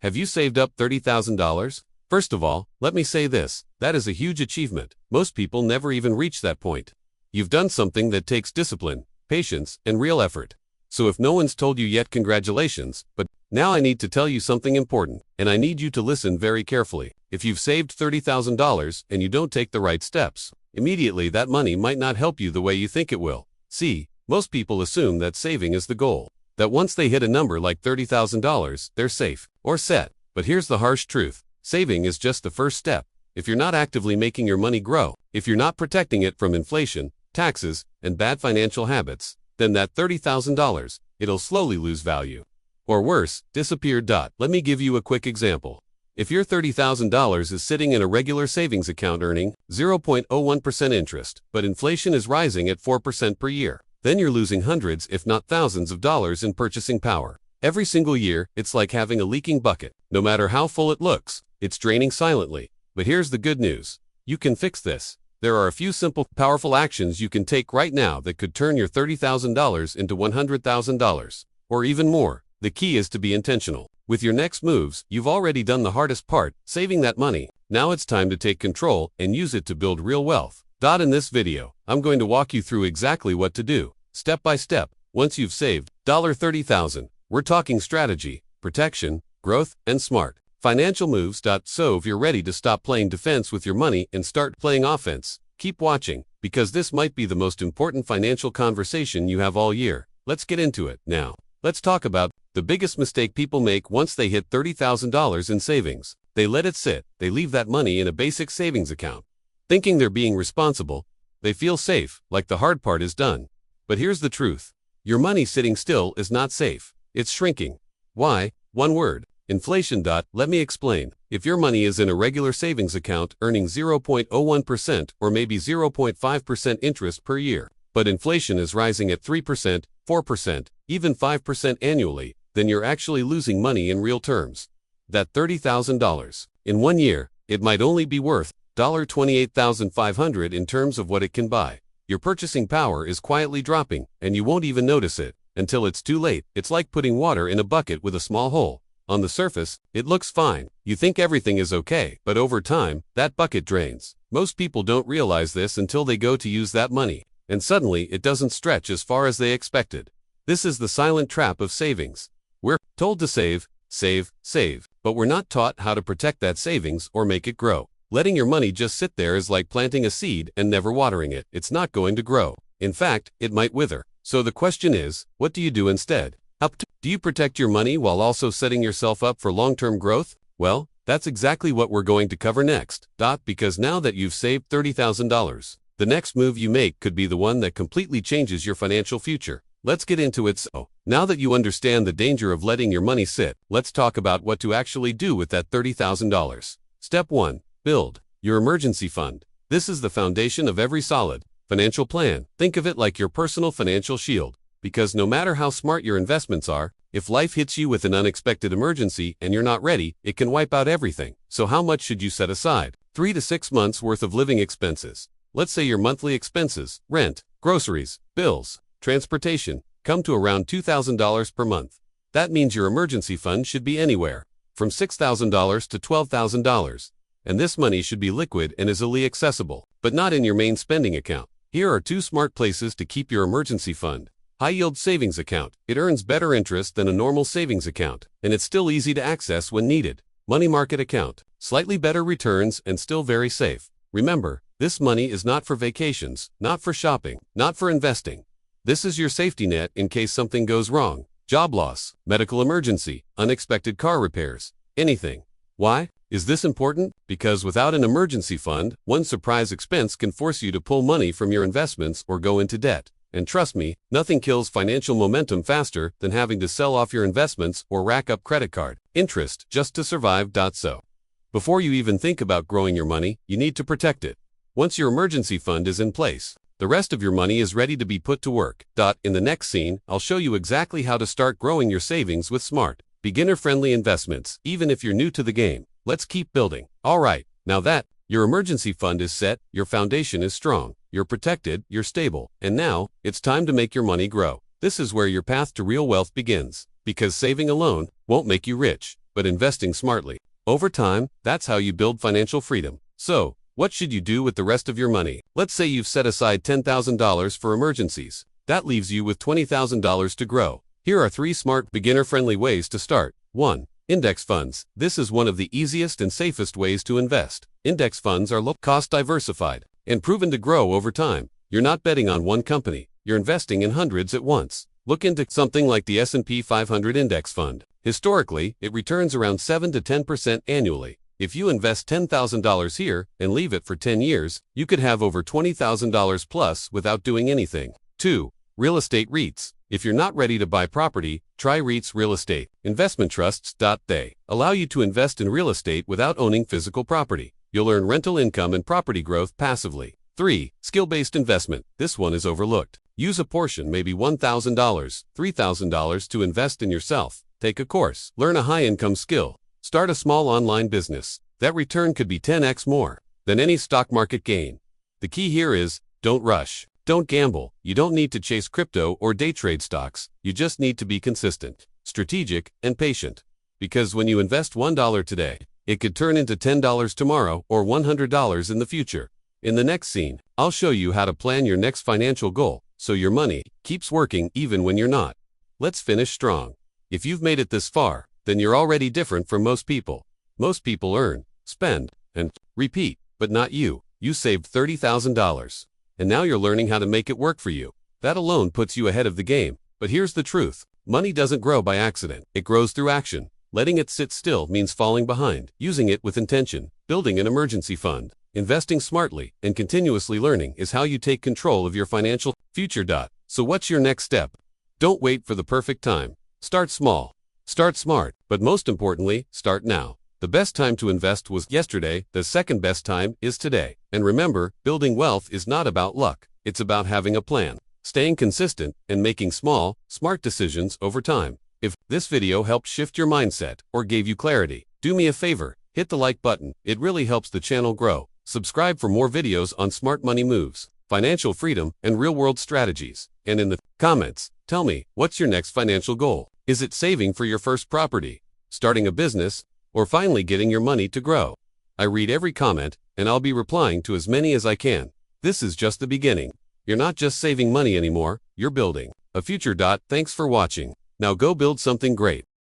Have you saved up $30,000? First of all, let me say this, that is a huge achievement. Most people never even reach that point. You've done something that takes discipline, patience, and real effort. So if no one's told you yet, congratulations, but now I need to tell you something important, and I need you to listen very carefully. If you've saved $30,000 and you don't take the right steps, immediately that money might not help you the way you think it will. See, most people assume that saving is the goal, that once they hit a number like $30,000, they're safe or set. But here's the harsh truth. Saving is just the first step. If you're not actively making your money grow, if you're not protecting it from inflation, taxes, and bad financial habits, then that $30,000, it'll slowly lose value. Or worse, disappear. Let me give you a quick example. If your $30,000 is sitting in a regular savings account earning 0.01% interest, but inflation is rising at 4% per year, then you're losing hundreds if not thousands of dollars in purchasing power. Every single year, it's like having a leaking bucket. No matter how full it looks, it's draining silently. But here's the good news. You can fix this. There are a few simple, powerful actions you can take right now that could turn your $30,000 into $100,000, or even more. The key is to be intentional. With your next moves, you've already done the hardest part, saving that money. Now it's time to take control and use it to build real wealth. In this video, I'm going to walk you through exactly what to do, step by step. Once you've saved $30,000, we're talking strategy, protection, growth, and smart financial moves. So if you're ready to stop playing defense with your money and start playing offense, keep watching, because this might be the most important financial conversation you have all year. Let's get into it now. Let's talk about the biggest mistake people make once they hit $30,000 in savings. They let it sit. They leave that money in a basic savings account. Thinking they're being responsible, they feel safe, like the hard part is done. But here's the truth. Your money sitting still is not safe. It's shrinking. Why? One word. Inflation. Let me explain. If your money is in a regular savings account earning 0.01% or maybe 0.5% interest per year, but inflation is rising at 3%, 4%, even 5% annually, then you're actually losing money in real terms. That $30,000, in 1 year, it might only be worth $28,500 in terms of what it can buy. Your purchasing power is quietly dropping, and you won't even notice it until it's too late. It's like putting water in a bucket with a small hole. On the surface, it looks fine. You think everything is okay, but over time, that bucket drains. Most people don't realize this until they go to use that money, and suddenly it doesn't stretch as far as they expected. This is the silent trap of savings. We're told to save, save, save, but we're not taught how to protect that savings or make it grow. Letting your money just sit there is like planting a seed and never watering it. It's not going to grow. In fact, it might wither. So the question is, what do you do instead? Do you protect your money while also setting yourself up for long-term growth? Well, that's exactly what we're going to cover next. Because now that you've saved $30,000, the next move you make could be the one that completely changes your financial future. Let's get into it. So, now that you understand the danger of letting your money sit, let's talk about what to actually do with that $30,000. Step 1. Build your emergency fund. This is the foundation of every solid financial plan. Think of it like your personal financial shield. Because no matter how smart your investments are, if life hits you with an unexpected emergency and you're not ready, it can wipe out everything. So how much should you set aside? 3 to 6 months worth of living expenses. Let's say your monthly expenses, rent, groceries, bills, transportation, come to around $2,000 per month. That means your emergency fund should be anywhere from $6,000 to $12,000. And this money should be liquid and easily accessible, but not in your main spending account. Here are 2 smart places to keep your emergency fund. High-yield savings account. It earns better interest than a normal savings account, and it's still easy to access when needed. Money market account. Slightly better returns and still very safe. Remember, this money is not for vacations, not for shopping, not for investing. This is your safety net in case something goes wrong. Job loss, medical emergency, unexpected car repairs, anything. Why is this important? Because without an emergency fund, one surprise expense can force you to pull money from your investments or go into debt. And trust me, nothing kills financial momentum faster than having to sell off your investments or rack up credit card interest just to survive. So, before you even think about growing your money, you need to protect it. Once your emergency fund is in place, the rest of your money is ready to be put to work. In the next scene, I'll show you exactly how to start growing your savings with smart, beginner-friendly investments. Even if you're new to the game, let's keep building. Alright, now that your emergency fund is set, your foundation is strong, you're protected, you're stable, and now, it's time to make your money grow. This is where your path to real wealth begins, because saving alone won't make you rich, but investing smartly. Over time, that's how you build financial freedom. So, what should you do with the rest of your money? Let's say you've set aside $10,000 for emergencies. That leaves you with $20,000 to grow. Here are 3 smart, beginner-friendly ways to start. 1. Index funds. This is one of the easiest and safest ways to invest. Index funds are low-cost, diversified, and proven to grow over time. You're not betting on one company. You're investing in hundreds at once. Look into something like the S&P 500 Index Fund. Historically, it returns around 7 to 10% annually. If you invest $10,000 here and leave it for 10 years, you could have over $20,000 plus without doing anything. 2. Real estate REITs. If you're not ready to buy property, try REITs real estate. Investment trusts. They allow you to invest in real estate without owning physical property. You'll earn rental income and property growth passively. 3. Skill-based investment. This one is overlooked. Use a portion, maybe $1,000, $3,000 to invest in yourself. Take a course. Learn a high-income skill. Start a small online business. That return could be 10x more than any stock market gain. The key here is, don't rush. Don't gamble. You don't need to chase crypto or day trade stocks. You just need to be consistent, strategic, and patient. Because when you invest $1 today, it could turn into $10 tomorrow or $100 in the future. In the next scene, I'll show you how to plan your next financial goal so your money keeps working even when you're not. Let's finish strong. If you've made it this far, then you're already different from most people. Most people earn, spend, and repeat, but not you. You saved $30,000. And now you're learning how to make it work for you. That alone puts you ahead of the game. But here's the truth. Money doesn't grow by accident. It grows through action. Letting it sit still means falling behind. Using it with intention, building an emergency fund, investing smartly, and continuously learning is how you take control of your financial future. So what's your next step? Don't wait for the perfect time. Start small. Start smart. But most importantly, start now. The best time to invest was yesterday. The second best time is today. And remember, building wealth is not about luck. It's about having a plan, staying consistent, and making small, smart decisions over time. If this video helped shift your mindset or gave you clarity, do me a favor, hit the like button. It really helps the channel grow. Subscribe for more videos on smart money moves, financial freedom, and real-world strategies. And in the comments, tell me, what's your next financial goal? Is it saving for your first property, starting a business, or finally getting your money to grow? I read every comment, and I'll be replying to as many as I can. This is just the beginning. You're not just saving money anymore, you're building a future. Thanks for watching. Now go build something great.